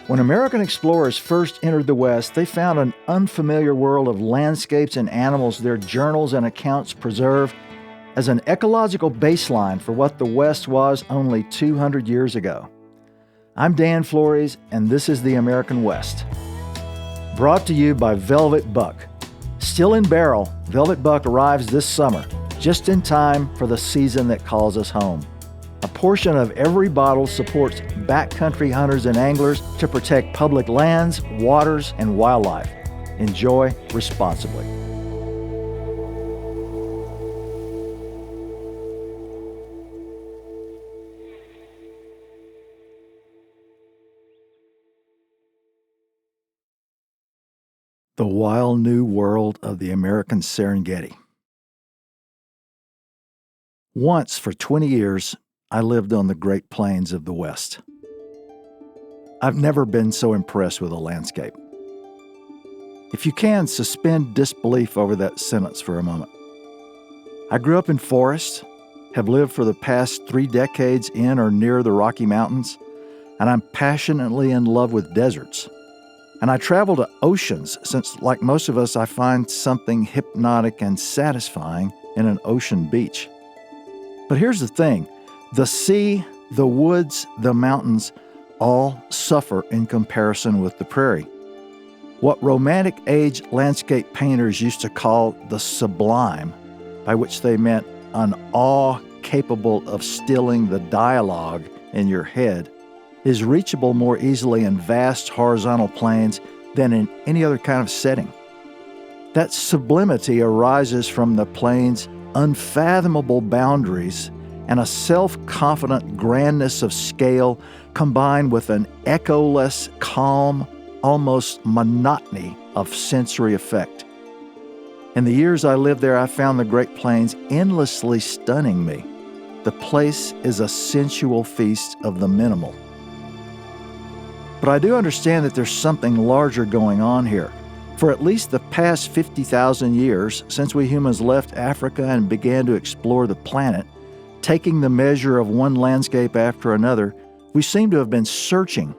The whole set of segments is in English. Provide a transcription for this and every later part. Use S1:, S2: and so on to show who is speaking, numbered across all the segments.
S1: When American explorers first entered the West, they found an unfamiliar world of landscapes and animals their journals and accounts preserve as an ecological baseline for what the West was only 200 years ago. I'm Dan Flores, and this is the American West. Brought to you by Velvet Buck. Still in barrel, Velvet Buck arrives this summer, just in time for the season that calls us home. A portion of every bottle supports backcountry hunters and anglers to protect public lands, waters, and wildlife. Enjoy responsibly. The wild new world of the American Serengeti. Once, for 20 years, I lived on the Great Plains of the West. I've never been so impressed with a landscape. If you can, suspend disbelief over that sentence for a moment. I grew up in forests, have lived for the past 3 decades in or near the Rocky Mountains, and I'm passionately in love with deserts. And I travel to oceans since, like most of us, I find something hypnotic and satisfying in an ocean beach. But here's the thing. The sea, the woods, the mountains all suffer in comparison with the prairie. What Romantic age landscape painters used to call the sublime, by which they meant an awe capable of stilling the dialogue in your head, is reachable more easily in vast horizontal plains than in any other kind of setting. That sublimity arises from the plains' unfathomable boundaries and a self-confident grandness of scale combined with an echoless, calm, almost monotony of sensory effect. In the years I lived there, I found the Great Plains endlessly stunning me. The place is a sensual feast of the minimal. But I do understand that there's something larger going on here. For at least the past 50,000 years, since we humans left Africa and began to explore the planet, taking the measure of one landscape after another, we seem to have been searching.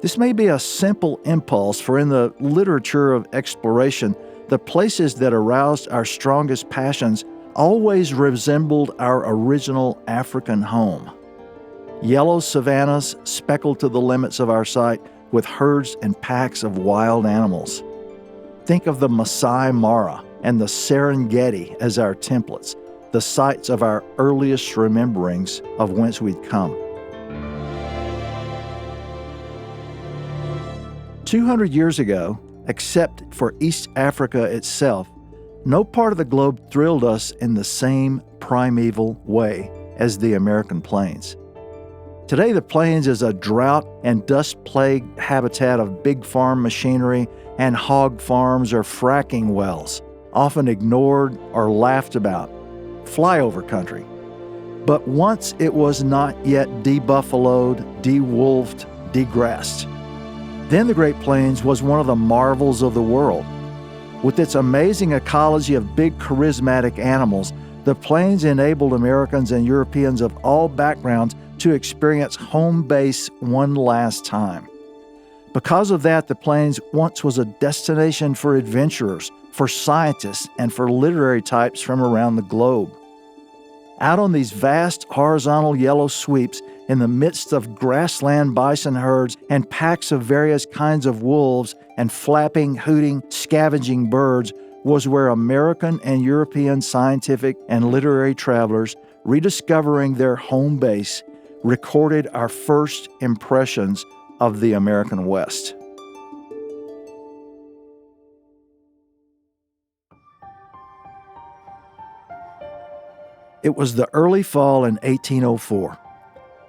S1: This may be a simple impulse, for in the literature of exploration, the places that aroused our strongest passions always resembled our original African home. Yellow savannas speckled to the limits of our sight with herds and packs of wild animals. Think of the Masai Mara and the Serengeti as our templates, the sites of our earliest rememberings of whence we'd come. 200 years ago, except for East Africa itself, no part of the globe thrilled us in the same primeval way as the American plains. Today, the plains is a drought and dust-plagued habitat of big farm machinery and hog farms or fracking wells, often ignored or laughed about. Flyover country. But once it was not yet de-buffaloed, de-wolfed, degrassed. Then the Great Plains was one of the marvels of the world. With its amazing ecology of big charismatic animals, the plains enabled Americans and Europeans of all backgrounds to experience home base one last time. Because of that, the plains once was a destination for adventurers, for scientists, and for literary types from around the globe. Out on these vast horizontal yellow sweeps, in the midst of grassland bison herds and packs of various kinds of wolves and flapping, hooting, scavenging birds, was where American and European scientific and literary travelers, rediscovering their home base, recorded our first impressions of the American West. It was the early fall in 1804,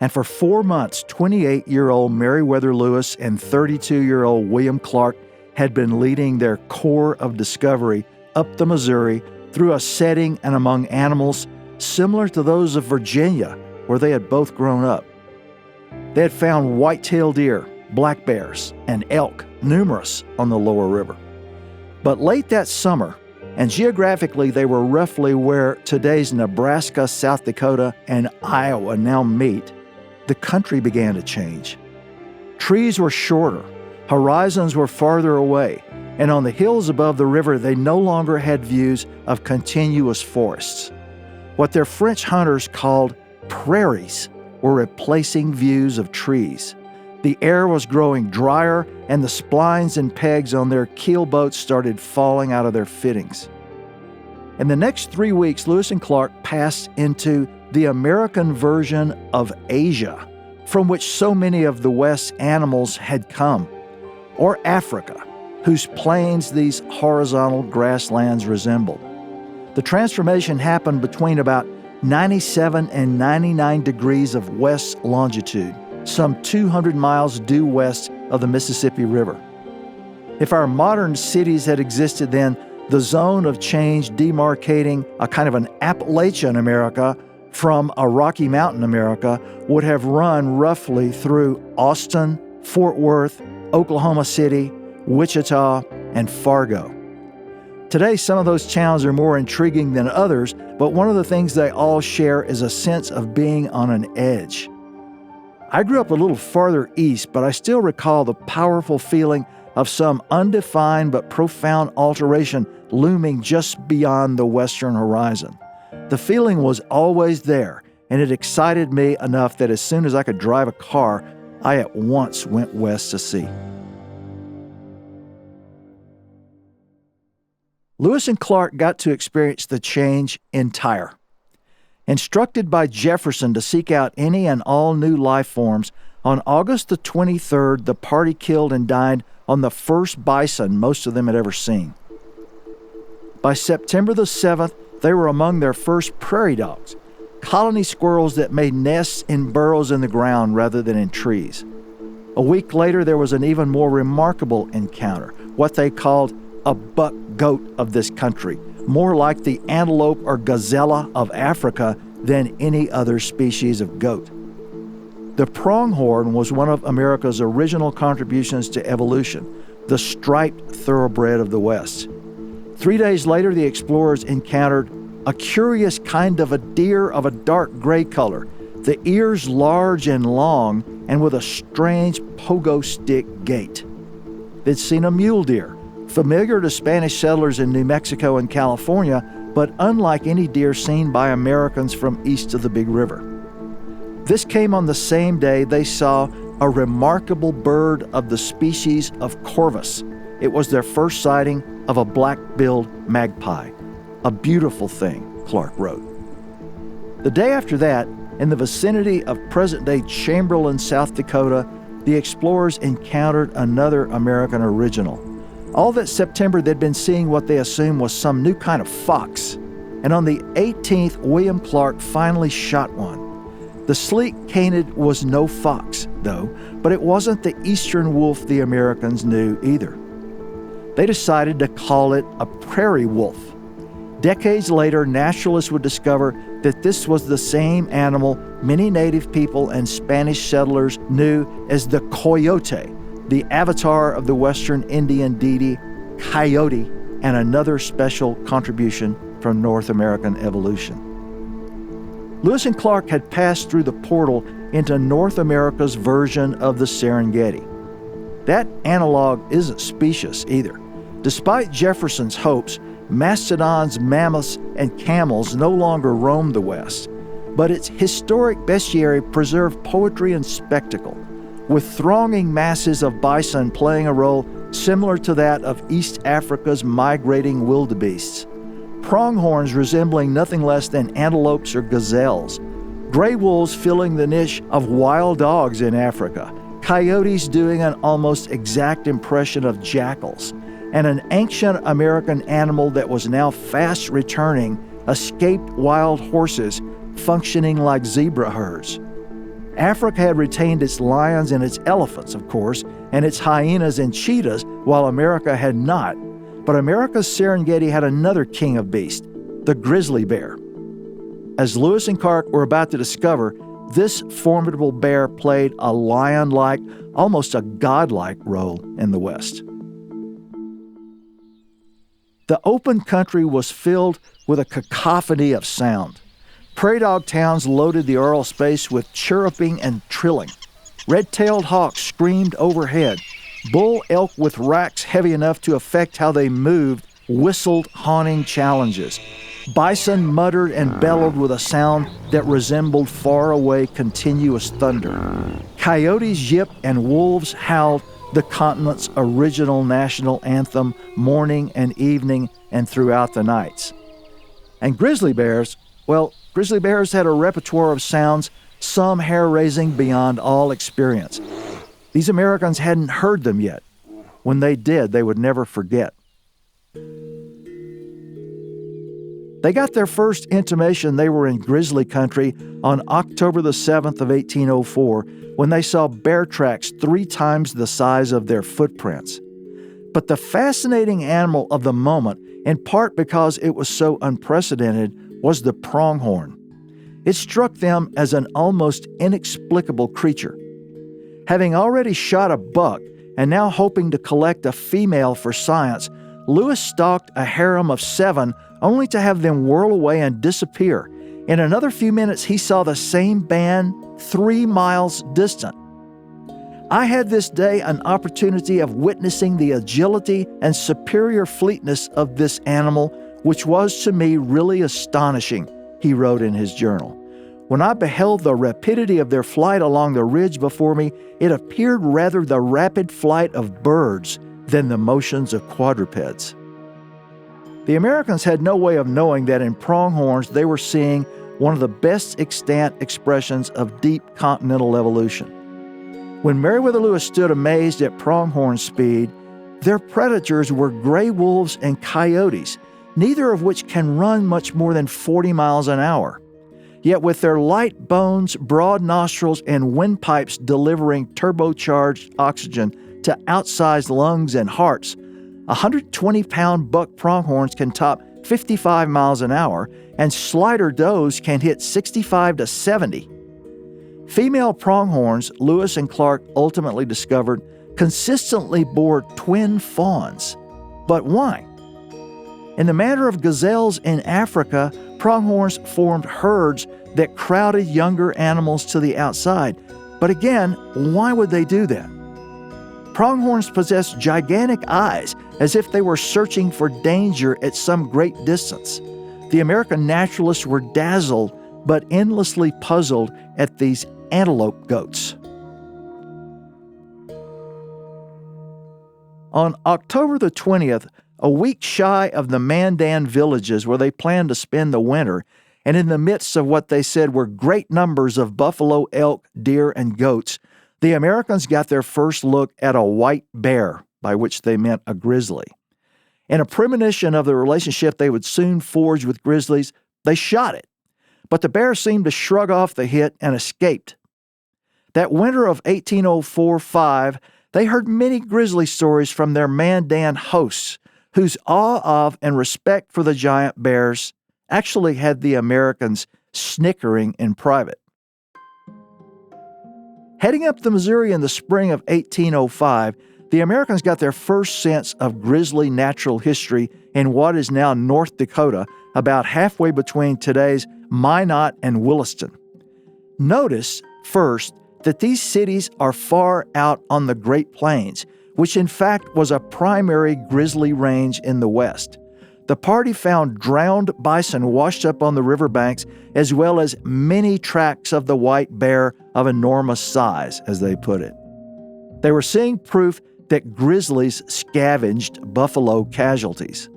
S1: and for 4 months, 28-year-old Meriwether Lewis and 32-year-old William Clark had been leading their corps of discovery up the Missouri through a setting and among animals similar to those of Virginia, where they had both grown up. They had found white-tailed deer, black bears, and elk, numerous on the lower river. But late that summer, and geographically they were roughly where today's Nebraska, South Dakota, and Iowa now meet, the country began to change. Trees were shorter, horizons were farther away, and on the hills above the river they no longer had views of continuous forests. What their French hunters called prairies were replacing views of trees. The air was growing drier, and the splines and pegs on their keel boats started falling out of their fittings. In the next 3 weeks, Lewis and Clark passed into the American version of Asia, from which so many of the West's animals had come, or Africa, whose plains these horizontal grasslands resembled. The transformation happened between about 97 and 99 degrees of west longitude, some 200 miles due west of the Mississippi River. If our modern cities had existed then, the zone of change demarcating a kind of an Appalachian America from a Rocky Mountain America would have run roughly through Austin, Fort Worth, Oklahoma City, Wichita, and Fargo. Today, some of those towns are more intriguing than others, but one of the things they all share is a sense of being on an edge. I grew up a little farther east, but I still recall the powerful feeling of some undefined but profound alteration looming just beyond the western horizon. The feeling was always there, and it excited me enough that as soon as I could drive a car, I at once went west to see. Lewis and Clark got to experience the change entire. Instructed by Jefferson to seek out any and all new life forms, on August the 23rd, the party killed and dined on the first bison most of them had ever seen. By September the 7th, they were among their first prairie dogs, colony squirrels that made nests in burrows in the ground rather than in trees. A week later, there was an even more remarkable encounter, what they called a buck goat of this country, more like the antelope or gazella of Africa than any other species of goat. The pronghorn was one of America's original contributions to evolution, the striped thoroughbred of the West. 3 days later, the explorers encountered a curious kind of a deer of a dark gray color, the ears large and long and with a strange pogo stick gait. They'd seen a mule deer, familiar to Spanish settlers in New Mexico and California, but unlike any deer seen by Americans from east of the Big River. This came on the same day they saw a remarkable bird of the species of corvus. It was their first sighting of a black-billed magpie. A beautiful thing, Clark wrote. The day after that, in the vicinity of present-day Chamberlain, South Dakota, the explorers encountered another American original. All that September, they'd been seeing what they assumed was some new kind of fox. And on the 18th, William Clark finally shot one. The sleek canid was no fox, though, but it wasn't the eastern wolf the Americans knew either. They decided to call it a prairie wolf. Decades later, naturalists would discover that this was the same animal many native people and Spanish settlers knew as the coyote, the avatar of the Western Indian deity Coyote, and another special contribution from North American evolution. Lewis and Clark had passed through the portal into North America's version of the Serengeti. That analog isn't specious either. Despite Jefferson's hopes, mastodons, mammoths, and camels no longer roamed the West, but its historic bestiary preserved poetry and spectacle, with thronging masses of bison playing a role similar to that of East Africa's migrating wildebeests, pronghorns resembling nothing less than antelopes or gazelles, gray wolves filling the niche of wild dogs in Africa, coyotes doing an almost exact impression of jackals, and an ancient American animal that was now fast returning, escaped wild horses functioning like zebra herds. Africa had retained its lions and its elephants, of course, and its hyenas and cheetahs, while America had not. But America's Serengeti had another king of beasts, the grizzly bear. As Lewis and Clark were about to discover, this formidable bear played a lion-like, almost a godlike role in the West. The open country was filled with a cacophony of sound. Prairie dog towns loaded the aural space with chirruping and trilling. Red-tailed hawks screamed overhead. Bull elk with racks heavy enough to affect how they moved whistled haunting challenges. Bison muttered and bellowed with a sound that resembled faraway continuous thunder. Coyotes yipped and wolves howled the continent's original national anthem morning and evening and throughout the nights. And grizzly bears, well, grizzly bears had a repertoire of sounds, some hair-raising beyond all experience. These Americans hadn't heard them yet. When they did, they would never forget. They got their first intimation they were in grizzly country on October the 7th of 1804 when they saw bear tracks 3 times the size of their footprints. But the fascinating animal of the moment, in part because it was so unprecedented, was the pronghorn. It struck them as an almost inexplicable creature. Having already shot a buck and now hoping to collect a female for science, Lewis stalked a harem of 7 only to have them whirl away and disappear. In another few minutes, he saw the same band 3 miles distant. I had this day an opportunity of witnessing the agility and superior fleetness of this animal, which was to me really astonishing, he wrote in his journal. When I beheld the rapidity of their flight along the ridge before me, it appeared rather the rapid flight of birds than the motions of quadrupeds. The Americans had no way of knowing that in pronghorns they were seeing one of the best extant expressions of deep continental evolution. When Meriwether Lewis stood amazed at pronghorn speed, their predators were gray wolves and coyotes, neither of which can run much more than 40 miles an hour. Yet with their light bones, broad nostrils, and windpipes delivering turbocharged oxygen to outsized lungs and hearts, 120-pound buck pronghorns can top 55 miles an hour, and slider does can hit 65 to 70. Female pronghorns, Lewis and Clark ultimately discovered, consistently bore twin fawns. But why? In the manner of gazelles in Africa, pronghorns formed herds that crowded younger animals to the outside. But again, why would they do that? Pronghorns possess gigantic eyes, as if they were searching for danger at some great distance. The American naturalists were dazzled, but endlessly puzzled at these antelope goats. On October the 20th, a week shy of the Mandan villages where they planned to spend the winter, and in the midst of what they said were great numbers of buffalo, elk, deer, and goats, the Americans got their first look at a white bear, by which they meant a grizzly. In a premonition of the relationship they would soon forge with grizzlies, they shot it. But the bear seemed to shrug off the hit and escaped. That winter of 1804-5, they heard many grizzly stories from their Mandan hosts, whose awe of and respect for the giant bears actually had the Americans snickering in private. Heading up the Missouri in the spring of 1805, the Americans got their first sense of grizzly natural history in what is now North Dakota, about halfway between today's Minot and Williston. Notice, first, that these cities are far out on the Great Plains, which in fact was a primary grizzly range in the West. The party found drowned bison washed up on the riverbanks, as well as many tracks of the white bear of enormous size, as they put it. They were seeing proof that grizzlies scavenged buffalo casualties.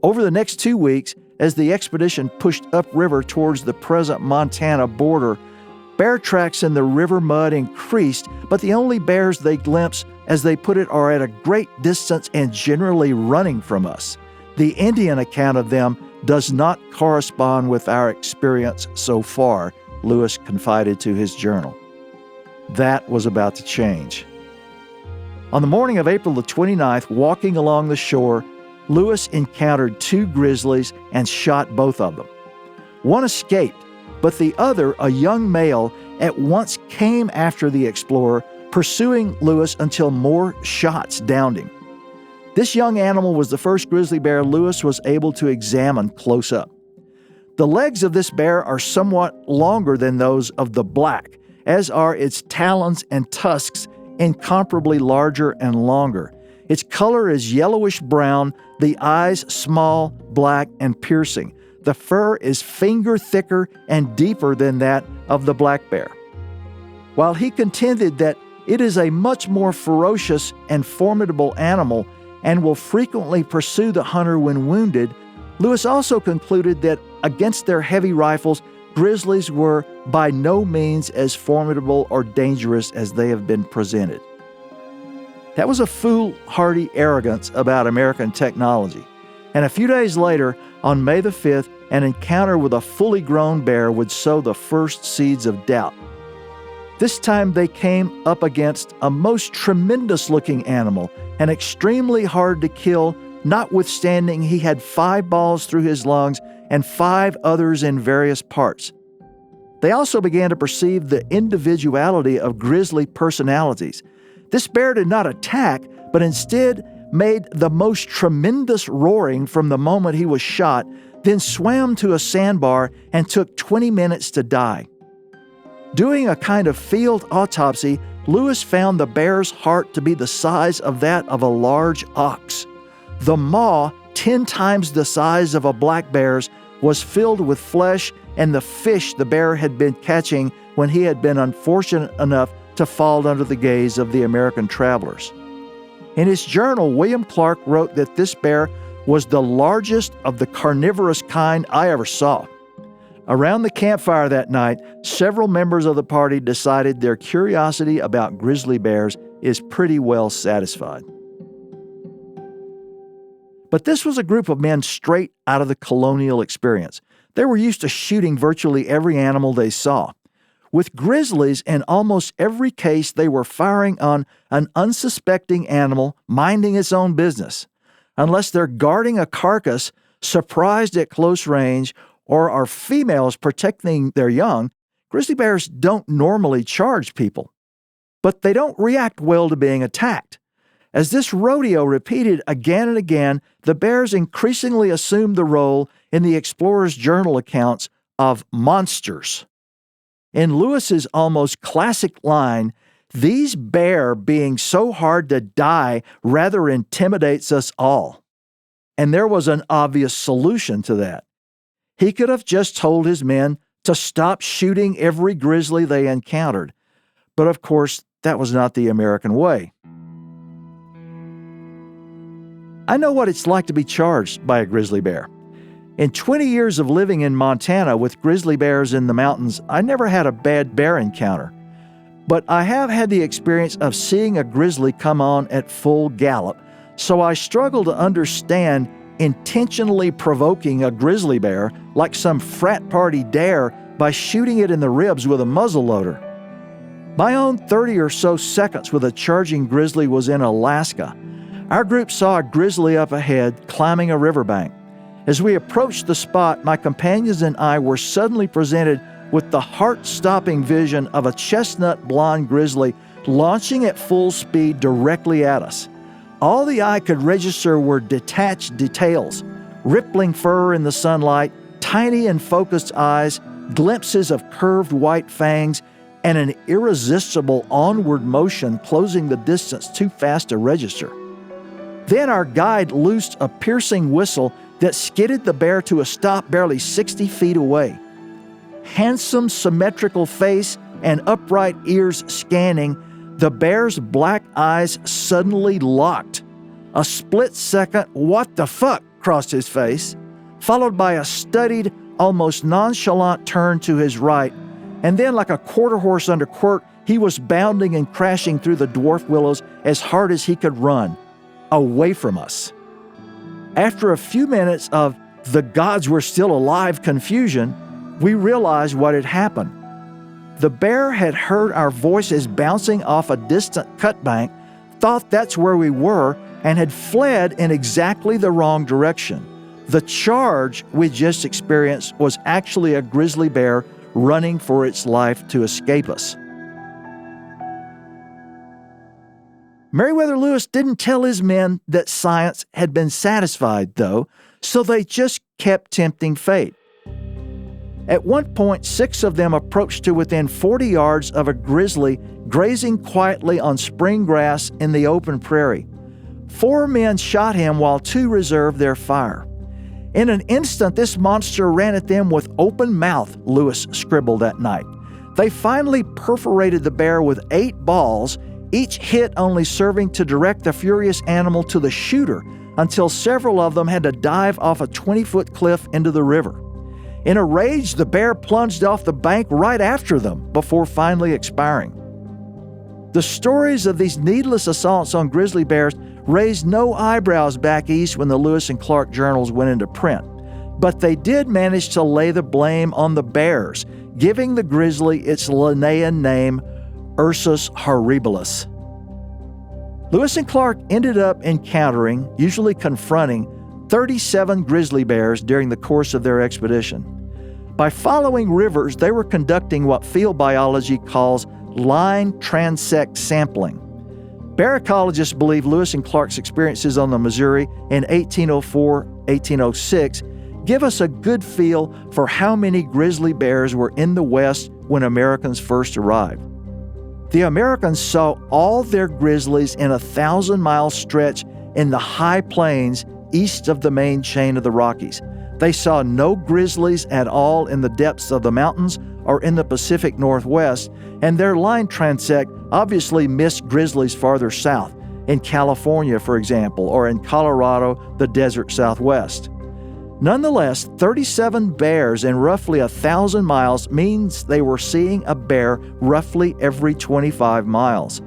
S1: Over the next 2 weeks, as the expedition pushed upriver towards the present Montana border, bear tracks in the river mud increased, but the only bears they glimpse, as they put it, are at a great distance and generally running from us. The Indian account of them does not correspond with our experience so far, Lewis confided to his journal. That was about to change. On the morning of April the 29th, walking along the shore, Lewis encountered 2 grizzlies and shot both of them. One escaped, but the other, a young male, at once came after the explorer, pursuing Lewis until more shots downed him. This young animal was the first grizzly bear Lewis was able to examine close up. The legs of this bear are somewhat longer than those of the black, as are its talons and tusks, incomparably larger and longer. Its color is yellowish-brown, the eyes small, black, and piercing. The fur is finger thicker and deeper than that of the black bear. While he contended that it is a much more ferocious and formidable animal and will frequently pursue the hunter when wounded, Lewis also concluded that against their heavy rifles, grizzlies were by no means as formidable or dangerous as they have been presented. That was a foolhardy arrogance about American technology. And a few days later, on May the 5th, an encounter with a fully grown bear would sow the first seeds of doubt. This time they came up against a most tremendous-looking animal, and extremely hard to kill, notwithstanding he had 5 balls through his lungs and 5 others in various parts. They also began to perceive the individuality of grizzly personalities. This bear did not attack, but instead made the most tremendous roaring from the moment he was shot, then swam to a sandbar and took 20 minutes to die. Doing a kind of field autopsy, Lewis found the bear's heart to be the size of that of a large ox. The maw, 10 times the size of a black bear's, was filled with flesh and the fish the bear had been catching when he had been unfortunate enough to fall under the gaze of the American travelers. In his journal, William Clark wrote that this bear was the largest of the carnivorous kind I ever saw. Around the campfire that night, several members of the party decided their curiosity about grizzly bears is pretty well satisfied. But this was a group of men straight out of the colonial experience. They were used to shooting virtually every animal they saw. With grizzlies, in almost every case, they were firing on an unsuspecting animal minding its own business. Unless they're guarding a carcass, surprised at close range, or are females protecting their young, grizzly bears don't normally charge people. But they don't react well to being attacked. As this rodeo repeated again and again, the bears increasingly assumed the role in the Explorer's Journal accounts of monsters. In Lewis's almost classic line, "These bear being so hard to die rather intimidates us all." And there was an obvious solution to that. He could have just told his men to stop shooting every grizzly they encountered. But of course, that was not the American way. I know what it's like to be charged by a grizzly bear. In 20 years of living in Montana with grizzly bears in the mountains, I never had a bad bear encounter. But I have had the experience of seeing a grizzly come on at full gallop, so I struggle to understand intentionally provoking a grizzly bear like some frat party dare by shooting it in the ribs with a muzzleloader. My own 30 or so seconds with a charging grizzly was in Alaska. Our group saw a grizzly up ahead climbing a riverbank. As we approached the spot, my companions and I were suddenly presented with the heart-stopping vision of a chestnut blonde grizzly launching at full speed directly at us. All the eye could register were detached details, rippling fur in the sunlight, tiny and focused eyes, glimpses of curved white fangs, and an irresistible onward motion closing the distance too fast to register. Then our guide loosed a piercing whistle that skidded the bear to a stop barely 60 feet away. Handsome, symmetrical face and upright ears scanning, the bear's black eyes suddenly locked. A split second, "What the fuck?" crossed his face, followed by a studied, almost nonchalant turn to his right, and then like a quarter horse under quirt, he was bounding and crashing through the dwarf willows as hard as he could run, away from us. After a few minutes of "the gods were still alive" confusion, we realized what had happened. The bear had heard our voices bouncing off a distant cut bank, thought that's where we were, and had fled in exactly the wrong direction. The charge we just experienced was actually a grizzly bear running for its life to escape us. Meriwether Lewis didn't tell his men that science had been satisfied, though, so they just kept tempting fate. At one point, 6 of them approached to within 40 yards of a grizzly grazing quietly on spring grass in the open prairie. 4 men shot him while 2 reserved their fire. In an instant, this monster ran at them with open mouth, Lewis scribbled that night. They finally perforated the bear with 8 balls, each hit only serving to direct the furious animal to the shooter, until several of them had to dive off a 20-foot cliff into the river. In a rage, the bear plunged off the bank right after them before finally expiring. The stories of these needless assaults on grizzly bears raised no eyebrows back east when the Lewis and Clark journals went into print, but they did manage to lay the blame on the bears, giving the grizzly its Linnaean name, Ursus horribilis. Lewis and Clark ended up encountering, usually confronting, 37 grizzly bears during the course of their expedition. By following rivers, they were conducting what field biology calls line transect sampling. Bear ecologists believe Lewis and Clark's experiences on the Missouri in 1804-1806 give us a good feel for how many grizzly bears were in the West when Americans first arrived. The Americans saw all their grizzlies in a 1,000-mile stretch in the high plains east of the main chain of the Rockies. They saw no grizzlies at all in the depths of the mountains or in the Pacific Northwest, and their line transect obviously missed grizzlies farther south, in California, for example, or in Colorado, the desert Southwest. Nonetheless, 37 bears in roughly 1,000 miles means they were seeing a bear roughly every 25 miles.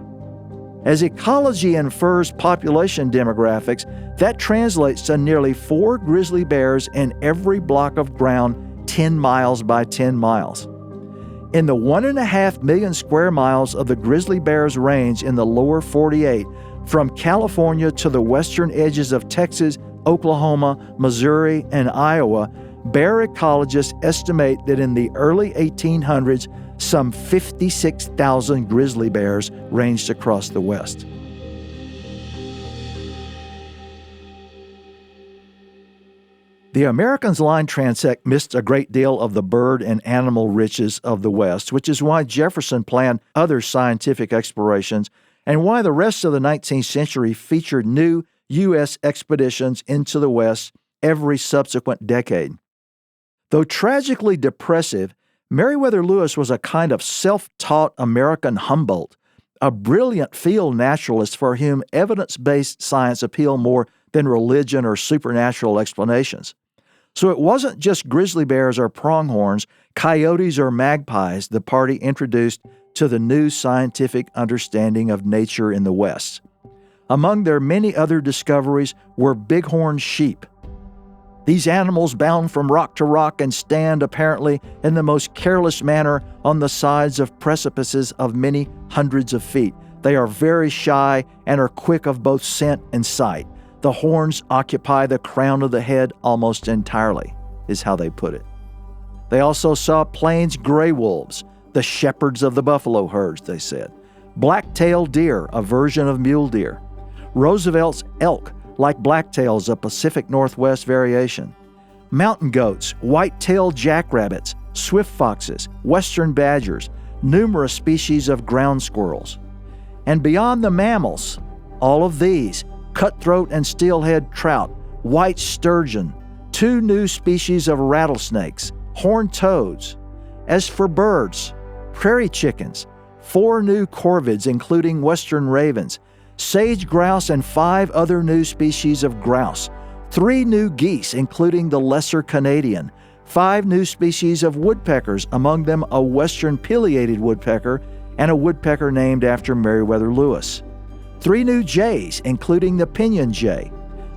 S1: As ecology infers population demographics, that translates to nearly 4 grizzly bears in every block of ground 10 miles by 10 miles. In the 1.5 million square miles of the grizzly bear's range in the lower 48, from California to the western edges of Texas, Oklahoma, Missouri, and Iowa, bear ecologists estimate that in the early 1800s, some 56,000 grizzly bears ranged across the West. The Americans' line transect missed a great deal of the bird and animal riches of the West, which is why Jefferson planned other scientific explorations and why the rest of the 19th century featured new U.S. expeditions into the West every subsequent decade. Though tragically depressive, Meriwether Lewis was a kind of self-taught American Humboldt, a brilliant field naturalist for whom evidence-based science appealed more than religion or supernatural explanations. So it wasn't just grizzly bears or pronghorns, coyotes or magpies the party introduced to the new scientific understanding of nature in the West. Among their many other discoveries were bighorn sheep. These animals bound from rock to rock and stand apparently in the most careless manner on the sides of precipices of many hundreds of feet. They are very shy and are quick of both scent and sight. The horns occupy the crown of the head almost entirely, is how they put it. They also saw plains gray wolves, the shepherds of the buffalo herds, they said. Black-tailed deer, a version of mule deer. Roosevelt's elk, like blacktails, a Pacific Northwest variation. Mountain goats, white-tailed jackrabbits, swift foxes, western badgers, numerous species of ground squirrels. And beyond the mammals, all of these, cutthroat and steelhead trout, white sturgeon, 2 new species of rattlesnakes, horned toads. As for birds, prairie chickens, 4 new corvids including western ravens, sage grouse and 5 other new species of grouse, 3 new geese including the lesser Canadian, 5 new species of woodpeckers, among them a western pileated woodpecker and a woodpecker named after Meriwether Lewis, 3 new jays including the pinyon jay,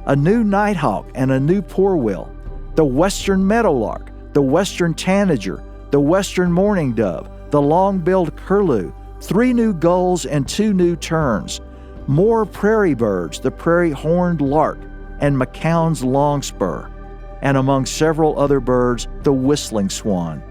S1: a new nighthawk and a new poorwill, the western meadowlark, the western tanager, the western mourning dove, the long-billed curlew, 3 new gulls and 2 new terns, more prairie birds, the prairie horned lark and McCown's longspur, and among several other birds, the whistling swan.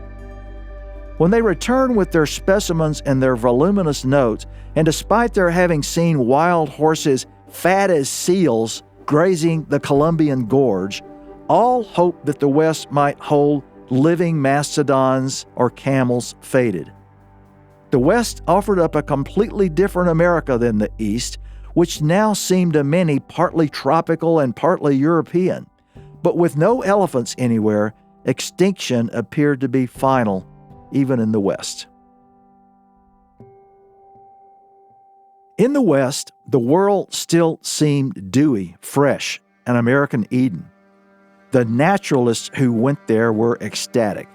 S1: When they returned with their specimens and their voluminous notes, and despite their having seen wild horses fat as seals grazing the Columbian Gorge, all hoped that the West might hold living mastodons or camels faded. The West offered up a completely different America than the East, which now seemed to many partly tropical and partly European. But with no elephants anywhere, extinction appeared to be final, even in the West. In the West, the world still seemed dewy, fresh, an American Eden. The naturalists who went there were ecstatic.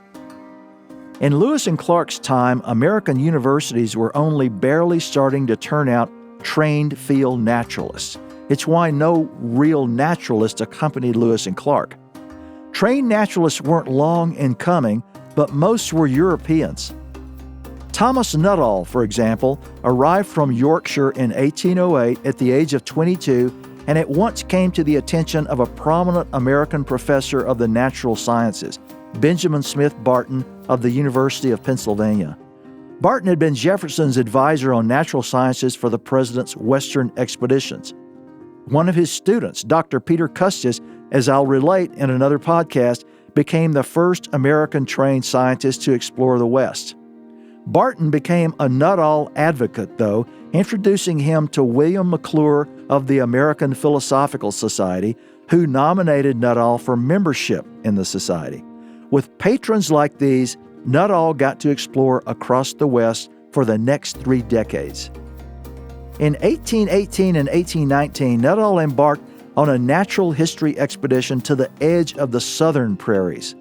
S1: In Lewis and Clark's time, American universities were only barely starting to turn out trained field naturalists. It's why no real naturalist accompanied Lewis and Clark. Trained naturalists weren't long in coming, but most were Europeans. Thomas Nuttall, for example, arrived from Yorkshire in 1808 at the age of 22 and at once came to the attention of a prominent American professor of the natural sciences, Benjamin Smith Barton of the University of Pennsylvania. Barton had been Jefferson's advisor on natural sciences for the president's Western expeditions. One of his students, Dr. Peter Custis, as I'll relate in another podcast, became the first American-trained scientist to explore the West. Barton became a Nuttall advocate, though, introducing him to William McClure of the American Philosophical Society, who nominated Nuttall for membership in the society. With patrons like these, Nuttall got to explore across the West for the next 3 decades. In 1818 and 1819, Nuttall embarked on a natural history expedition to the edge of the southern prairies.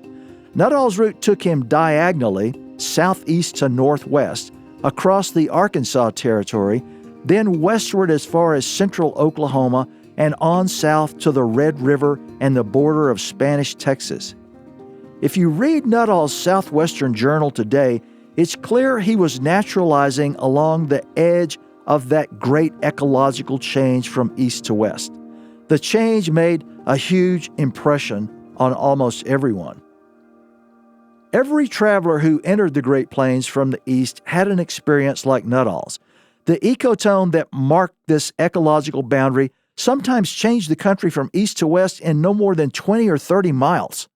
S1: Nuttall's route took him diagonally, southeast to northwest, across the Arkansas Territory, then westward as far as central Oklahoma and on south to the Red River and the border of Spanish Texas. If you read Nuttall's Southwestern Journal today, it's clear he was naturalizing along the edge of that great ecological change from east to west. The change made a huge impression on almost everyone. Every traveler who entered the Great Plains from the east had an experience like Nuttall's. The ecotone that marked this ecological boundary sometimes changed the country from east to west in no more than 20 or 30 miles.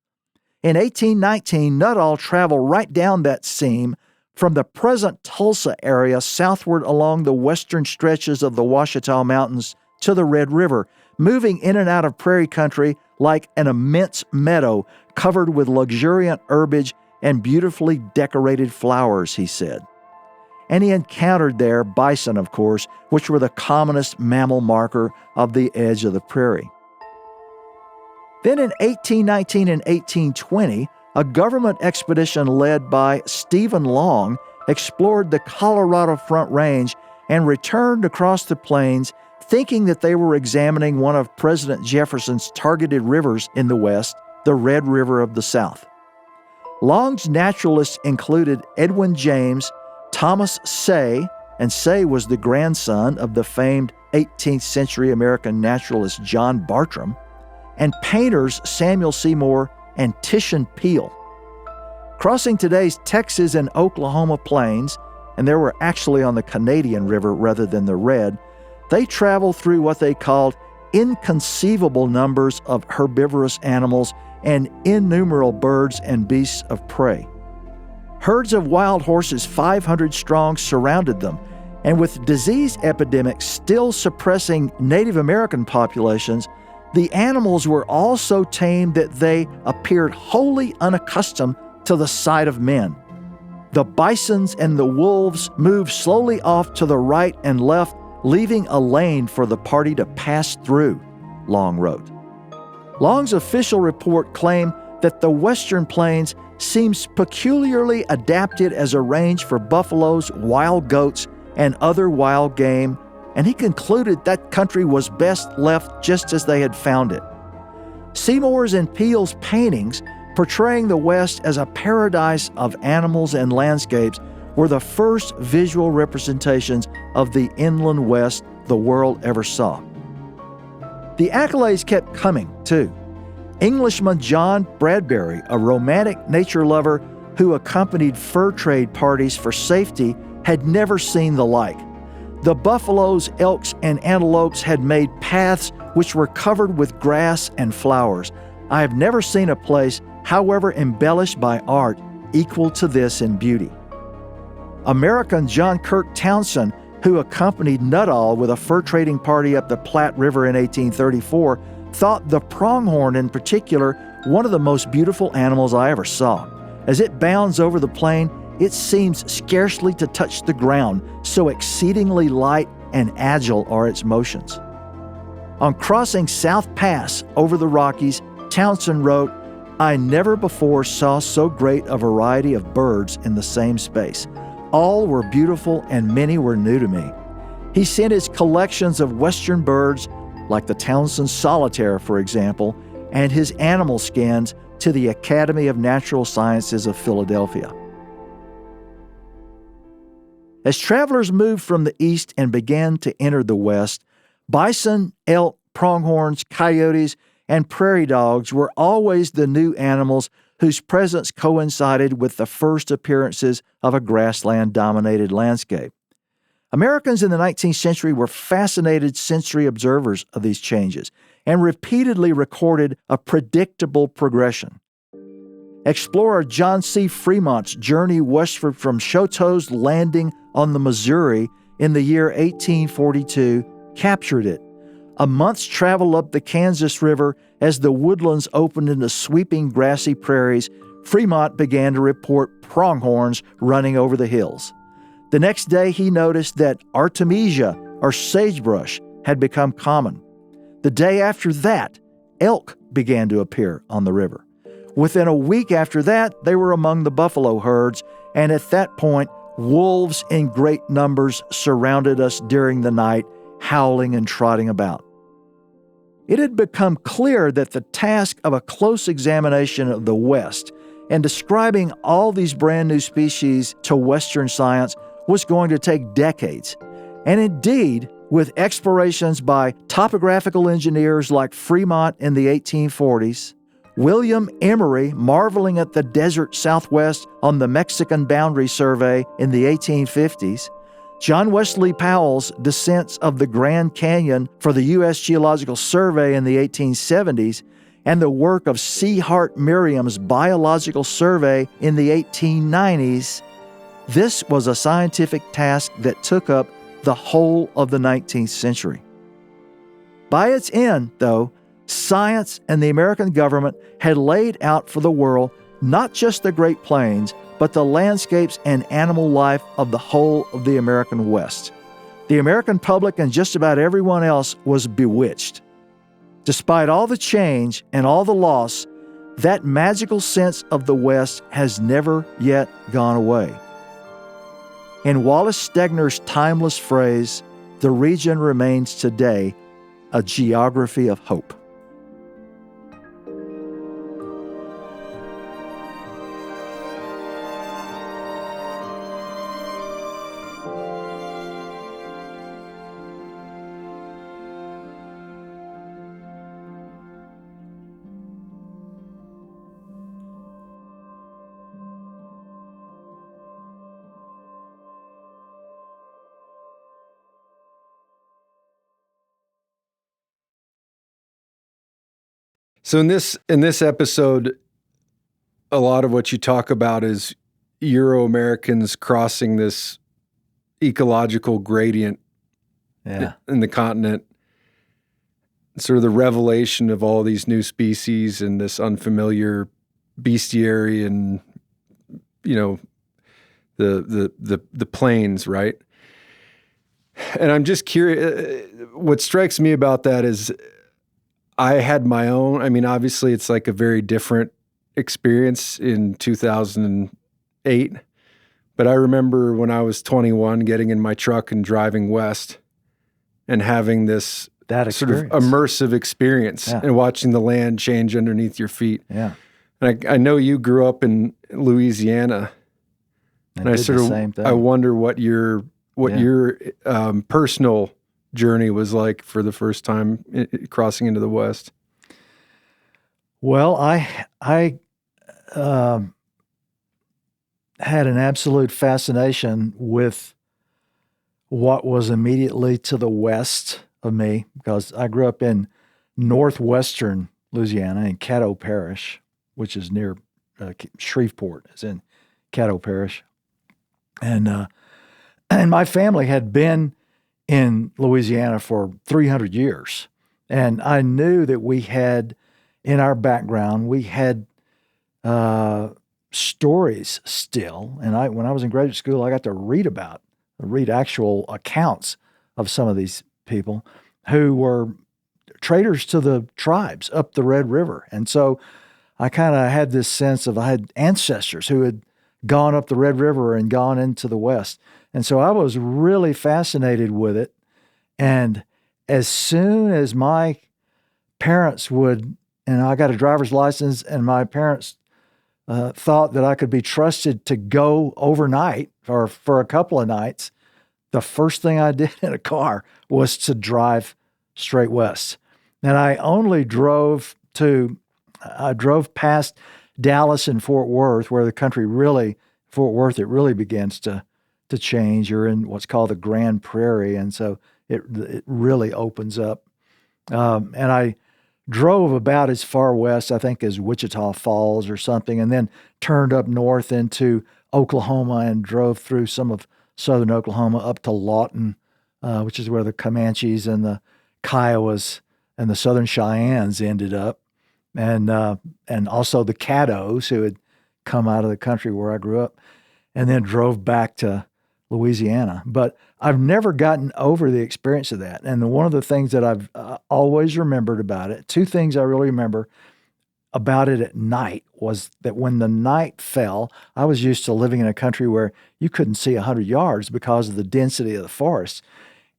S1: In 1819, Nuttall traveled right down that seam from the present Tulsa area southward along the western stretches of the Ouachita Mountains to the Red River, moving in and out of prairie country like an immense meadow covered with luxuriant herbage and beautifully decorated flowers, he said. And he encountered there bison, of course, which were the commonest mammal marker of the edge of the prairie. Then in 1819 and 1820, a government expedition led by Stephen Long explored the Colorado Front Range and returned across the plains thinking that they were examining one of President Jefferson's targeted rivers in the West, the Red River of the South. Long's naturalists included Edwin James, Thomas Say, and Say was the grandson of the famed 18th century American naturalist John Bartram, and painters Samuel Seymour and Titian Peale. Crossing today's Texas and Oklahoma plains, and they were actually on the Canadian River rather than the Red, they traveled through what they called inconceivable numbers of herbivorous animals and innumerable birds and beasts of prey. Herds of wild horses, 500 strong, surrounded them, and with disease epidemics still suppressing Native American populations, the animals were all so tame that they appeared wholly unaccustomed to the sight of men. The bisons and the wolves moved slowly off to the right and left, leaving a lane for the party to pass through, Long wrote. Long's official report claimed that the Western Plains seems peculiarly adapted as a range for buffaloes, wild goats, and other wild game, and he concluded that country was best left just as they had found it. Seymour's and Peale's paintings, portraying the West as a paradise of animals and landscapes, were the first visual representations of the inland West the world ever saw. The accolades kept coming, too. Englishman John Bradbury, a romantic nature lover who accompanied fur trade parties for safety, had never seen the like. The buffaloes, elks, and antelopes had made paths which were covered with grass and flowers. I have never seen a place however embellished by art, equal to this in beauty. American John Kirk Townsend, who accompanied Nuttall with a fur trading party up the Platte River in 1834, thought the pronghorn in particular one of the most beautiful animals I ever saw. As it bounds over the plain, it seems scarcely to touch the ground, so exceedingly light and agile are its motions. On crossing South Pass over the Rockies, Townsend wrote, "I never before saw so great a variety of birds in the same space. All were beautiful and many were new to me." He sent his collections of western birds, like the Townsend solitaire, for example, and his animal skins to the Academy of Natural Sciences of Philadelphia. As travelers moved from the east and began to enter the west, bison, elk, pronghorns, coyotes, and prairie dogs were always the new animals whose presence coincided with the first appearances of a grassland-dominated landscape. Americans in the 19th century were fascinated sensory observers of these changes and repeatedly recorded a predictable progression. Explorer John C. Fremont's journey westward from Choteau's landing on the Missouri in the year 1842 captured it. A month's travel up the Kansas River as the woodlands opened into sweeping grassy prairies, Fremont began to report pronghorns running over the hills. The next day he noticed that artemisia, or sagebrush, had become common. The day after that, elk began to appear on the river. Within a week after that, they were among the buffalo herds, and at that point, wolves in great numbers surrounded us during the night, howling and trotting about. It had become clear that the task of a close examination of the West and describing all these brand new species to Western science was going to take decades. And indeed, with explorations by topographical engineers like Fremont in the 1840s, William Emery marveling at the desert Southwest on the Mexican boundary survey in the 1850s, John Wesley Powell's descents of the Grand Canyon for the U.S. Geological Survey in the 1870s, and the work of C. Hart Merriam's Biological Survey in the 1890s, this was a scientific task that took up the whole of the 19th century. By its end, though, science and the American government had laid out for the world not just the Great Plains, but the landscapes and animal life of the whole of the American West. The American public and just about everyone else was bewitched. Despite all the change and all the loss, that magical sense of the West has never yet gone away. In Wallace Stegner's timeless phrase, the region remains today a geography of hope.
S2: So in this episode, a lot of what you talk about is Euro-Americans crossing this ecological gradient in the continent. Sort of the revelation of all these new species and this unfamiliar bestiary and, you know, the plains, right? And I'm just curious, what strikes me about that is I had my own, I mean, obviously it's like a very different experience in 2008, but I remember when I was 21 getting in my truck and driving west and having this sort of immersive experience and watching the land change underneath your feet.
S1: Yeah.
S2: And I know you grew up in Louisiana, and I sort of, I wonder what your personal journey was like for the first time crossing into the West.
S1: Well, I had an absolute fascination with what was immediately to the west of me, because I grew up in northwestern Louisiana in Caddo Parish, which is near Shreveport, is in Caddo Parish. And my family had been in Louisiana for 300 years. And I knew that we had, in our background, we had stories still. And when I was in graduate school, I got to read actual accounts of some of these people who were traders to the tribes up the Red River. And so I kind of had this sense of, I had ancestors who had gone up the Red River and gone into the West. And so I was really fascinated with it. And as soon as my parents would, and I got a driver's license, and my parents thought that I could be trusted to go overnight or for a couple of nights, the first thing I did in a car was to drive straight west. And I only drove past Dallas and Fort Worth, where the country really, Fort Worth, it really begins to change. You're in what's called the Grand Prairie, and so it really opens up. And I drove about as far west, I think, as Wichita Falls or something, and then turned up north into Oklahoma and drove through some of southern Oklahoma up to Lawton, which is where the Comanches and the Kiowas and the Southern Cheyennes ended up, and also the Caddos, who had come out of the country where I grew up, and then drove back to Louisiana. But I've never gotten over the experience of that. And one of the things that I've always remembered about it, two things I really remember about it at night, was that when the night fell, I was used to living in a country where you couldn't see 100 yards because of the density of the forest.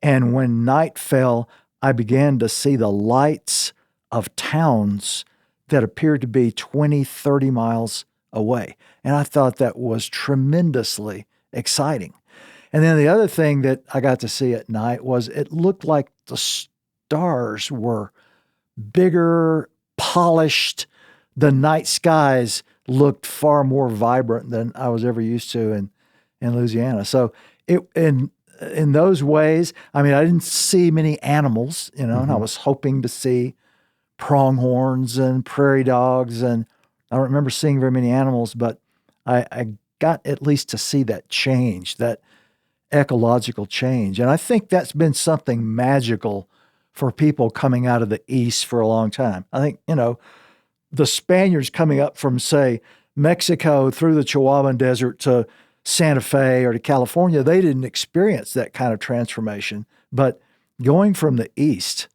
S1: And when night fell, I began to see the lights of towns that appeared to be 20, 30 miles away. And I thought that was tremendously exciting. And then the other thing that I got to see at night was it looked like the stars were bigger, polished. The night skies looked far more vibrant than I was ever used to in Louisiana. So in those ways, I mean, I didn't see many animals, and I was hoping to see pronghorns and prairie dogs, and I don't remember seeing very many animals, but I got at least to see that change, that ecological change. And I think that's been something magical for people coming out of the East for a long time. I think, the Spaniards coming up from, say, Mexico through the Chihuahuan Desert to Santa Fe or to California, they didn't experience that kind of transformation. But going from the East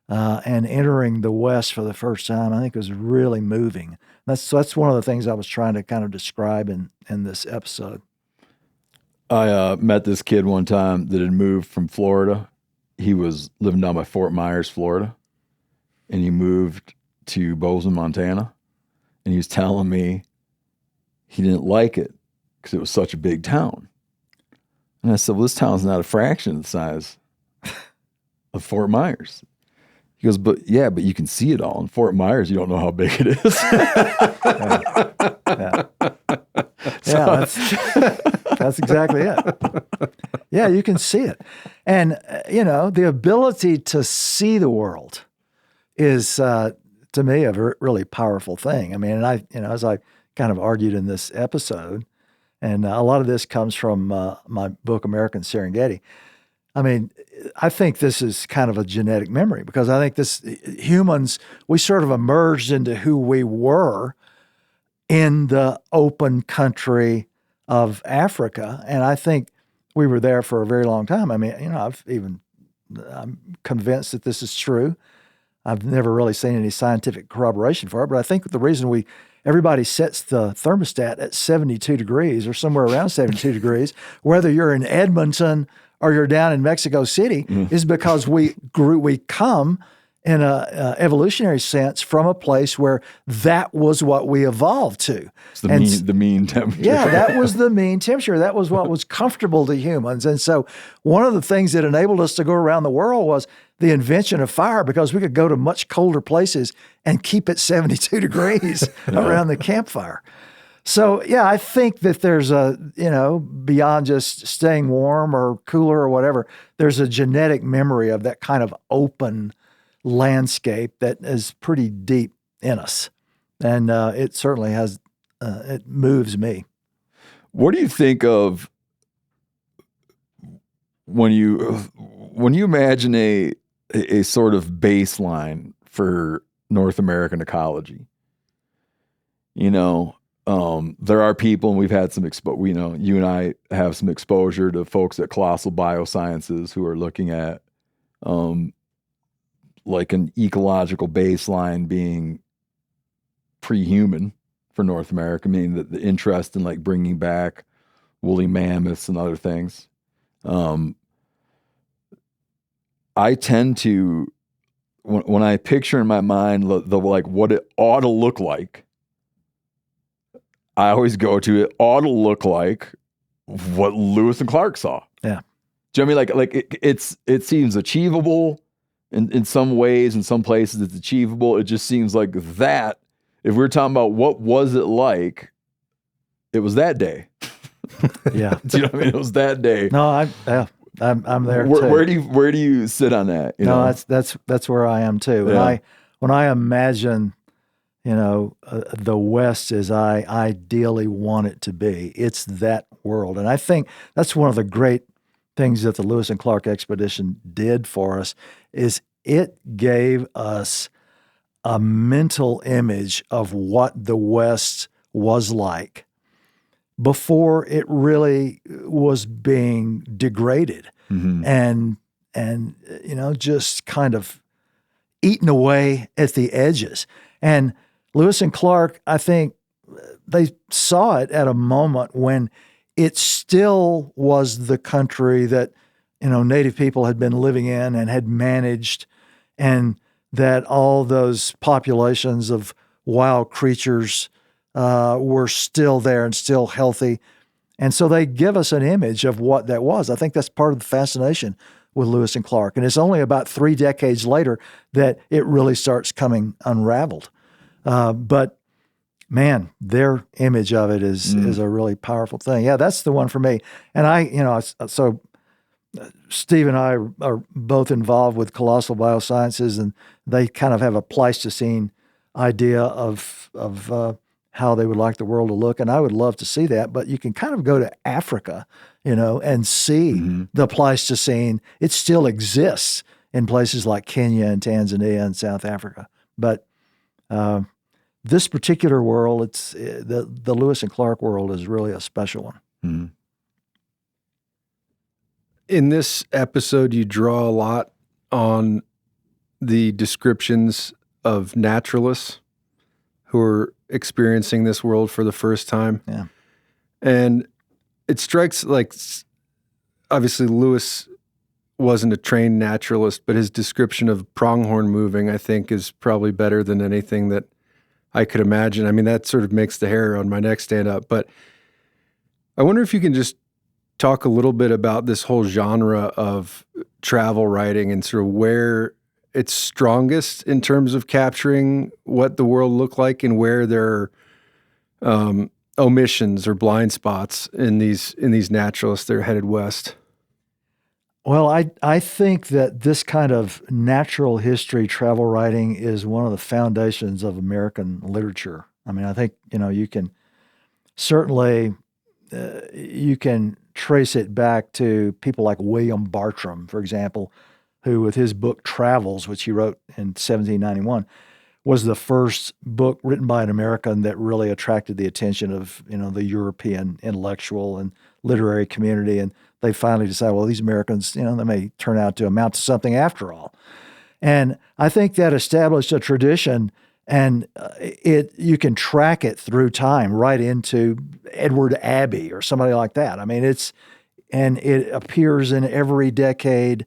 S1: and entering the West for the first time, I think was really moving. That's one of the things I was trying to kind of describe in this episode.
S3: I met this kid one time that had moved from Florida. He was living down by Fort Myers, Florida, and he moved to Bozeman, Montana, and he was telling me he didn't like it because it was such a big town. And I said, well, this town's not a fraction of the size of Fort Myers. He goes, but you can see it all. In Fort Myers, you don't know how big it is.
S1: Yeah, that's exactly it. Yeah, you can see it. And, the ability to see the world is, to me, a really powerful thing. I mean, and I, as I kind of argued in this episode, and a lot of this comes from my book, American Serengeti. I mean, I think this is kind of a genetic memory, because I think humans, we sort of emerged into who we were in the open country of Africa. And I think we were there for a very long time. I mean, I'm convinced that this is true. I've never really seen any scientific corroboration for it, but I think the reason everybody sets the thermostat at 72 degrees or somewhere around 72 degrees, whether you're in Edmonton or you're down in Mexico City, is because we come in a evolutionary sense from a place where that was what we evolved to.
S3: It's the mean temperature.
S1: Yeah, that was the mean temperature. That was what was comfortable to humans. And so one of the things that enabled us to go around the world was the invention of fire, because we could go to much colder places and keep it 72 degrees around the campfire. So, yeah, I think that there's beyond just staying warm or cooler or whatever, there's a genetic memory of that kind of open landscape that is pretty deep in us. And it certainly has it moves me.
S3: What do you think of when you imagine a sort of baseline for North American ecology? There are people, and we've had some you and I have some exposure to folks at Colossal Biosciences who are looking at like an ecological baseline being pre-human for North America, meaning the interest in like bringing back woolly mammoths and other things. I tend to, when I picture in my mind the like what it ought to look like, I always go to it ought to look like what Lewis and Clark saw.
S1: Yeah.
S3: Do you know what I mean? Like it seems achievable in some ways, in some places it's achievable. It just seems like that, if we're talking about what was it like, it was that day.
S1: Yeah.
S3: Do you know what I mean? It was that day.
S1: No, I'm there too.
S3: Where do you sit on that?
S1: That's where I am too.
S3: Yeah.
S1: When I imagine, the West as I ideally want it to be, it's that world. And I think that's one of the great things that the Lewis and Clark expedition did for us is it gave us a mental image of what the West was like before it really was being degraded and just kind of eaten away at the edges. And Lewis and Clark, I think they saw it at a moment when it still was the country that, Native people had been living in and had managed, and that all those populations of wild creatures were still there and still healthy. And so they give us an image of what that was. I think that's part of the fascination with Lewis and Clark. And it's only about 3 decades later that it really starts coming unraveled. But man, their image of it is a really powerful thing. Yeah, that's the one for me. And so Steve and I are both involved with Colossal Biosciences, and they kind of have a Pleistocene idea of how they would like the world to look. And I would love to see that, but you can kind of go to Africa, and see the Pleistocene. It still exists in places like Kenya and Tanzania and South Africa. But this particular world, it's the Lewis and Clark world is really a special one.
S3: Mm-hmm.
S2: In this episode, you draw a lot on the descriptions of naturalists who are experiencing this world for the first time.
S1: Yeah.
S2: And it strikes like, obviously Lewis wasn't a trained naturalist, but his description of pronghorn moving, I think, is probably better than anything that I could imagine. I mean, that sort of makes the hair on my neck stand up. But I wonder if you can just talk a little bit about this whole genre of travel writing and sort of where it's strongest in terms of capturing what the world looked like and where there are omissions or blind spots in these naturalists that are headed west.
S1: Well, I think that this kind of natural history travel writing is one of the foundations of American literature. I mean, I think, you can certainly, you can trace it back to people like William Bartram, for example, who with his book Travels, which he wrote in 1791, was the first book written by an American that really attracted the attention of, the European intellectual and literary community. And they finally decided, well, these Americans, they may turn out to amount to something after all. And I think that established a tradition, and you can track it through time right into Edward Abbey or somebody like that. I mean, it appears in every decade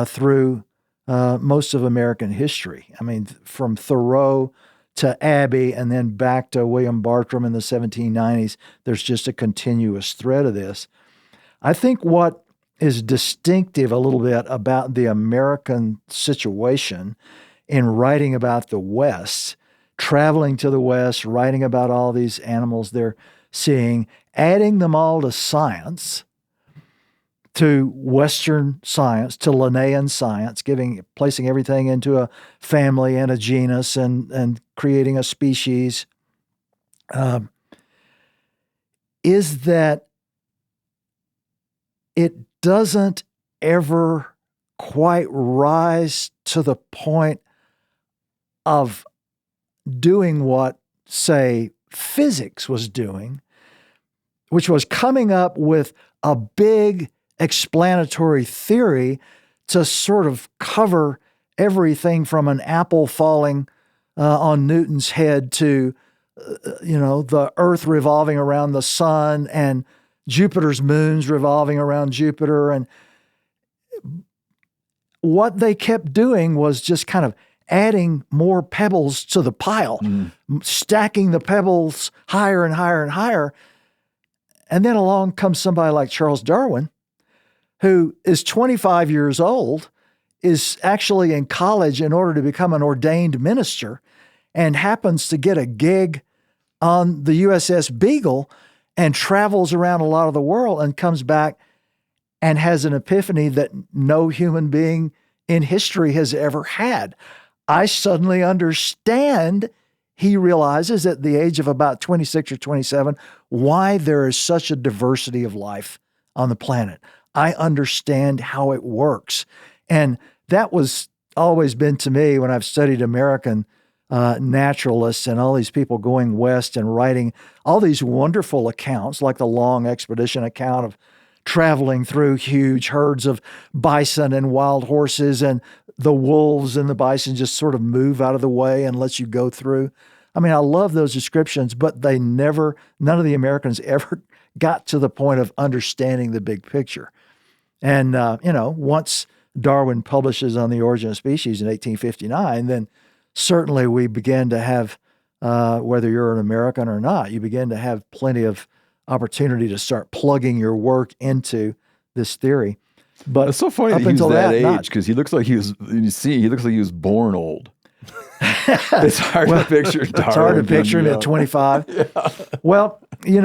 S1: through most of American history. I mean, from Thoreau to Abbey and then back to William Bartram in the 1790s, there's just a continuous thread of this. I think what is distinctive a little bit about the American situation in writing about the West, traveling to the West, writing about all these animals they're seeing, adding them all to science, to Western science, to Linnaean science, placing everything into a family and a genus and creating a species. is that it doesn't ever quite rise to the point of doing what, say, physics was doing, which was coming up with a big explanatory theory to sort of cover everything from an apple falling on Newton's head to, the Earth revolving around the sun and Jupiter's moons revolving around Jupiter. And what they kept doing was just kind of adding more pebbles to the pile, stacking the pebbles higher and higher and higher. And then along comes somebody like Charles Darwin, who is 25 years old, is actually in college in order to become an ordained minister, and happens to get a gig on the USS Beagle and travels around a lot of the world and comes back and has an epiphany that no human being in history has ever had. I suddenly understand, he realizes at the age of about 26 or 27, why there is such a diversity of life on the planet. I understand how it works. And that was always been to me when I've studied American naturalists and all these people going west and writing all these wonderful accounts, like the long expedition account of traveling through huge herds of bison and wild horses, and the wolves and the bison just sort of move out of the way and let you go through. I mean, I love those descriptions, but none of the Americans ever got to the point of understanding the big picture. And, once Darwin publishes On the Origin of Species in 1859, then certainly we began to have, whether you're an American or not, you begin to have plenty of opportunity to start plugging your work into this theory. But
S3: it's so funny that he was that age, because he looks like he was born old. It's hard to picture Darwin.
S1: It's hard to picture him at 25. Yeah. Well, he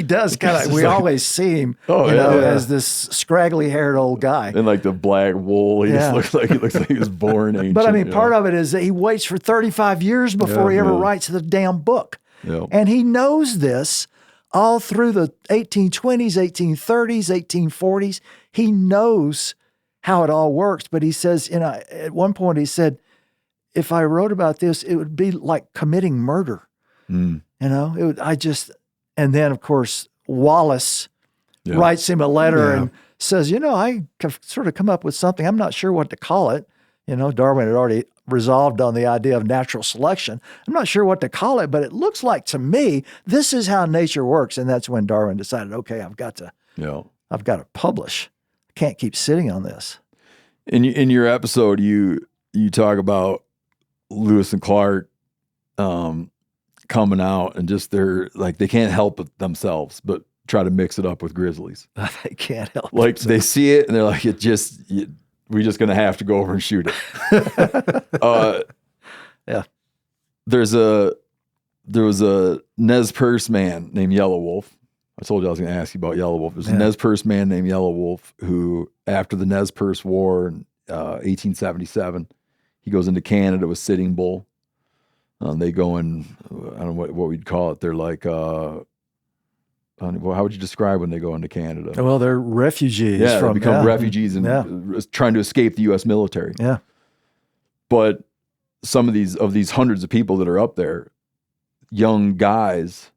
S1: does kind of, we always see him, as this scraggly haired old guy.
S3: And like the black wool, he looks like he was born ancient.
S1: But part of it is that he waits for 35 years before he ever writes the damn book. Yeah. And he knows this all through the 1820s, 1830s, 1840s. He knows how it all works. But he says, at one point he said, if I wrote about this, it would be like committing murder. And then of course, Wallace writes him a letter and says, I have sort of come up with something. I'm not sure what to call it. Darwin had already resolved on the idea of natural selection. I'm not sure what to call it, but it looks like to me, this is how nature works. And that's when Darwin decided, okay, I've got to publish. I can't keep sitting on this.
S3: In your episode, you talk about Lewis and Clark coming out and just they can't help it themselves, but try to mix it up with grizzlies.
S1: They can't help it.
S3: Like they see it and they're like, we're just going to have to go over and shoot it. There was a Nez Perce man named Yellow Wolf. I told you I was going to ask you about Yellow Wolf. There's a Nez Perce man named Yellow Wolf who, after the Nez Perce War in 1877, he goes into Canada with Sitting Bull. They go in, I don't know what we'd call it. They're like, how would you describe when they go into Canada?
S1: Well, they're refugees.
S3: Yeah, they become refugees and trying to escape the U.S. military.
S1: Yeah.
S3: But some of these hundreds of people that are up there, young guys,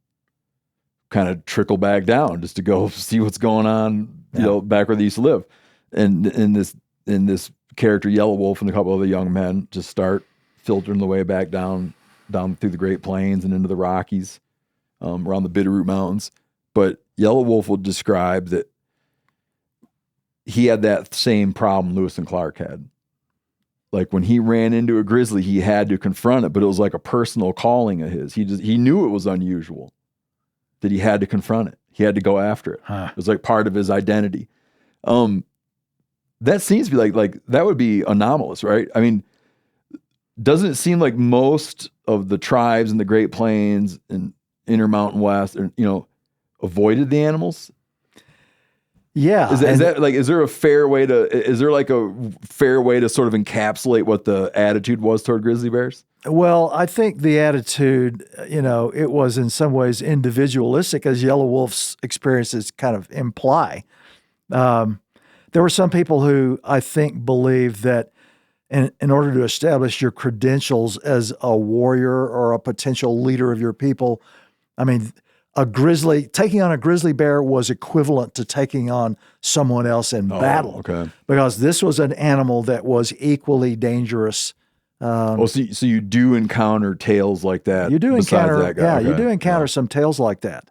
S3: kind of trickle back down just to go see what's going on, back where they used to live. And in this character, Yellow Wolf, and a couple of the young men just start filtering the way back down through the Great Plains and into the Rockies, around the Bitterroot Mountains. But Yellow Wolf will describe that he had that same problem Lewis and Clark had. Like when he ran into a grizzly, he had to confront it, but it was like a personal calling of his. He knew it was unusual, that he had to confront it. He had to go after it. It was like part of his identity. That seems to be like that would be anomalous, right? I mean, doesn't it seem like most of the tribes in the Great Plains and Intermountain West, avoided the animals?
S1: Yeah.
S3: Is that like, is there a fair way to sort of encapsulate what the attitude was toward grizzly bears?
S1: Well, I think the attitude, it was in some ways individualistic, as Yellow Wolf's experiences kind of imply. There were some people who I think believed that in order to establish your credentials as a warrior or a potential leader of your people, I mean, taking on a grizzly bear was equivalent to taking on someone else in battle.
S3: Okay.
S1: Because this was an animal that was equally dangerous.
S3: So you do encounter tales like that.
S1: You do encounter,
S3: that guy.
S1: You do encounter some tales like that.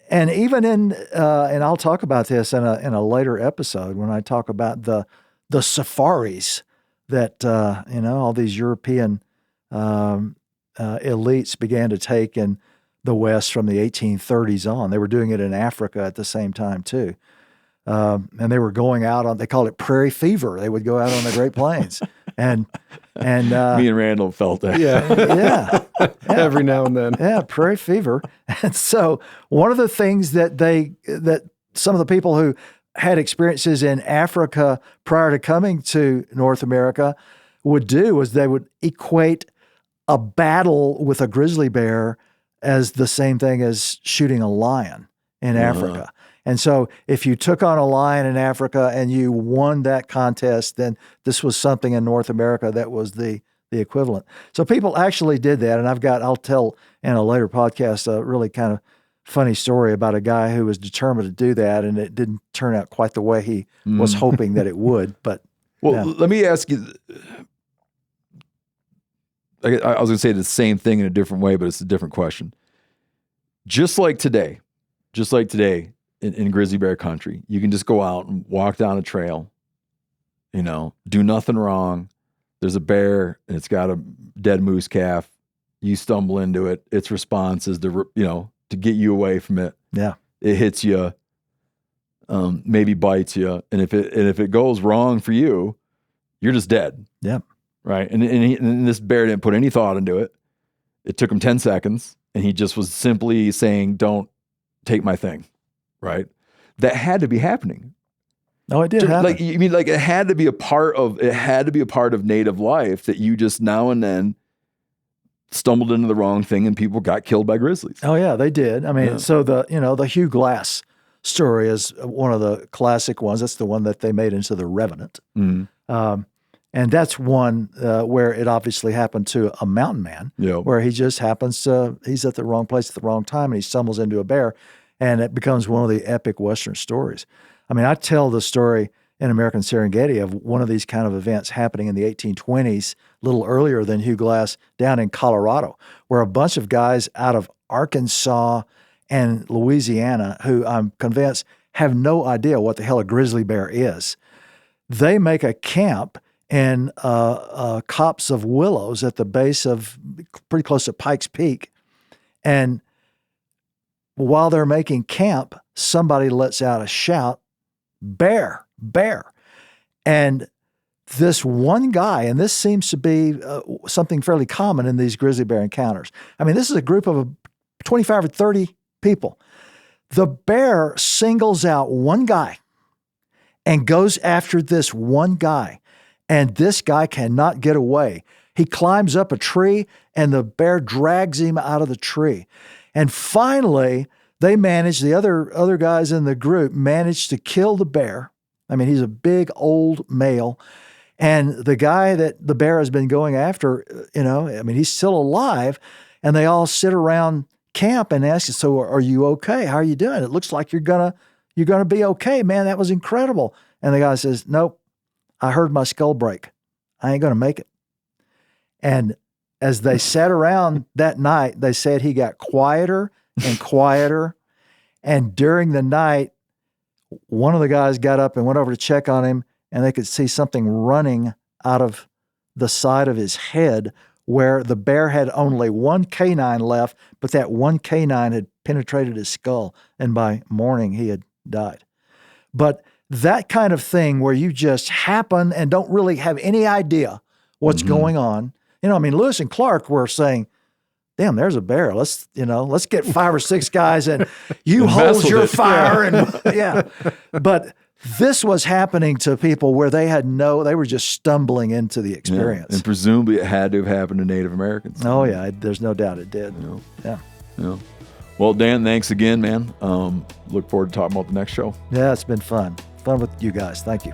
S1: And even in, and I'll talk about this in a later episode when I talk about the safaris that all these European elites began to take in the West from the 1830s on. They were doing it in Africa at the same time too. And they were going out they called it prairie fever. They would go out on the Great Plains. And
S3: me and Randall felt that.
S1: Yeah.
S2: Every now and then.
S1: Yeah, prairie fever. And so one of the things that some of the people who had experiences in Africa prior to coming to North America would do was they would equate a battle with a grizzly bear as the same thing as shooting a lion in Africa. And so if you took on a lion in Africa and you won that contest, then this was something in North America that was the equivalent. So people actually did that. And I'll tell in a later podcast a really kind of funny story about a guy who was determined to do that, and it didn't turn out quite the way he was hoping that it would. But
S3: let me ask you, I was going to say the same thing in a different way, but it's a different question. Just like today, in grizzly bear country, you can just go out and walk down a trail, do nothing wrong. There's a bear and it's got a dead moose calf. You stumble into it. Its response is to get you away from it.
S1: Yeah.
S3: It hits you, maybe bites you. And if it goes wrong for you, you're just dead.
S1: Yeah.
S3: Right. And this bear didn't put any thought into it. It took him 10 seconds and he just was simply saying, "Don't take my thing." Right. That had to be happening.
S1: No, it did happen.
S3: It had to be a part of native life that you just now and then stumbled into the wrong thing and people got killed by grizzlies.
S1: Oh yeah, they did. I mean, so the Hugh Glass story is one of the classic ones. That's the one that they made into The Revenant. And that's one where it obviously happened to a mountain man, where he just happens to, he's at the wrong place at the wrong time and he stumbles into a bear, and it becomes one of the epic Western stories. I mean, I tell the story in American Serengeti of one of these kind of events happening in the 1820s, a little earlier than Hugh Glass, down in Colorado, where a bunch of guys out of Arkansas and Louisiana, who I'm convinced have no idea what the hell a grizzly bear is, they make a camp in a copse of willows at the base of, pretty close to Pikes Peak. And while they're making camp, somebody lets out a shout, "Bear, bear." And this one guy, and this seems to be something fairly common in these grizzly bear encounters. I mean, this is a group of 25 or 30 people. The bear singles out one guy and goes after this one guy. And this guy cannot get away. He climbs up a tree and the bear drags him out of the tree. And finally, the other guys in the group managed to kill the bear. I mean, he's a big old male. And the guy that the bear has been going after, he's still alive. And they all sit around camp and ask, "So are you okay? How are you doing? It looks like you're gonna be okay, man. That was incredible." And the guy says, "Nope. I heard my skull break. I ain't going to make it." And as they sat around that night, they said he got quieter and quieter. And during the night, one of the guys got up and went over to check on him, and they could see something running out of the side of his head where the bear had only one canine left, but that one canine had penetrated his skull. And by morning, he had died. But that kind of thing where you just happen and don't really have any idea what's going on. Lewis and Clark were saying, damn, there's a bear. Let's get 5 or 6 guys and you
S3: Mess
S1: hold
S3: with
S1: your
S3: it.
S1: fire. And but this was happening to people where they were just stumbling into the experience.
S3: And presumably it had to have happened to Native Americans.
S1: Oh yeah, there's no doubt it did. Yeah.
S3: Well, Dan, thanks again, man. Look forward to talking about the next show.
S1: Yeah, it's been fun. Fun with you guys. Thank you.